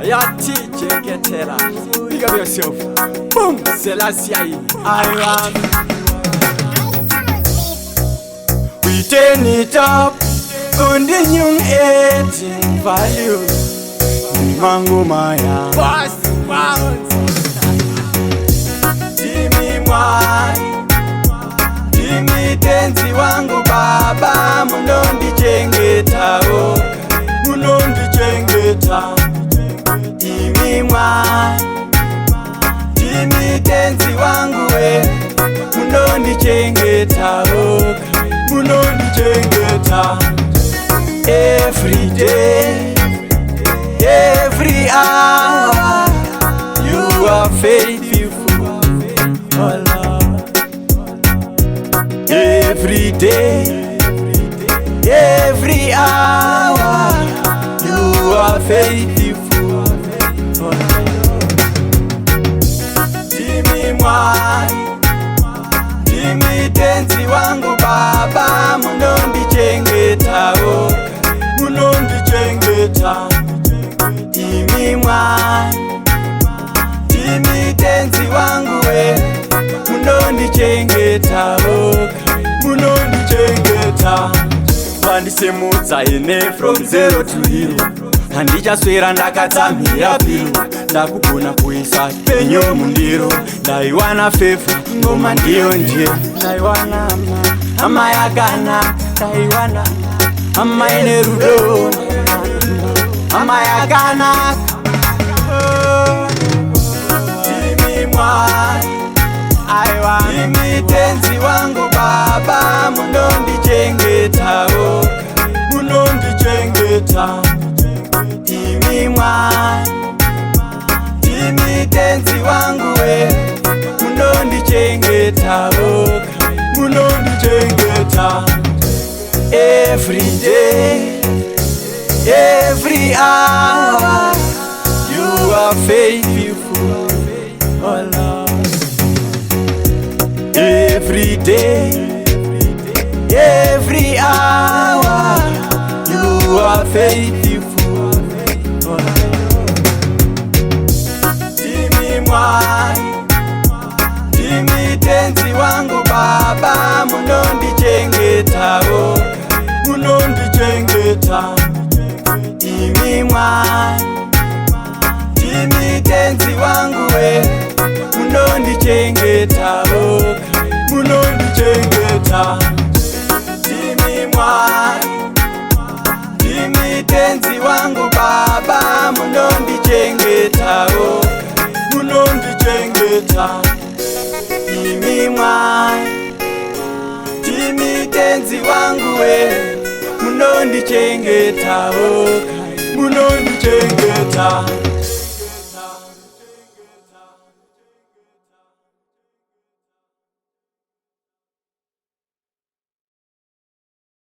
Yeah, TJ Ketela. Big up yourself. Boom, Selassie. I am. We turn it up, continue adding value. Mango Maya. Boss, Jimmy Mwai. Jimmy Tenzi wangu baba. Munondi chengeta o. Munondi chengeta. Jimmy Mwai. Jimmy Tenzi wangu we. Munondi chengeta o. Munondi chengeta. Every day, every hour, you are faithful, oh Lord. Every day, every hour, you are faithful, oh Lord. Jimmy Mwai, Jimmy Tenzi wangu baba. Munondi chengeta o, munondi chengeta. Jimmy Mwai, Jimmy Tenzi wangu we. Munondi chengeta o, munondi chengeta. Vandisemudza ine from zero to hero. Handijaswera ndakatsamira piro. Ndakugona kuisa penyo mundiro. Ndaiwana fefa, ngoma ndiyo ndiyo. Ndaiwana hama yakana. Ndaiwana hama ine rudo. Hama yakana. Jimmy Mwai, Jimmy Tenzi wangu baba. Munondi chengeta o, munondi chengeta. Jimmy Mwai, Jimmy Tenzi wangu we. Munondi chengeta o, munondi chengeta. Every day, every hour, you are faithful, oh Lord. Every day, every hour, you are faithful, oh Lord. Jimmy Mwai, Jimmy Tenzi wangu baba. Munondi chengeta o, munondi chengeta. Jimmy Mwai, Jimmy Tenzi wangu we. Munondi chengeta o, munondi chengeta. Jimmy Mwai, Jimmy Tenzi wangu baba. Munondi chengeta o, munondi chengeta. Jimmy Mwai, Jimmy Tenzi wangu we. Munondi chengeta o, munondi chengeta.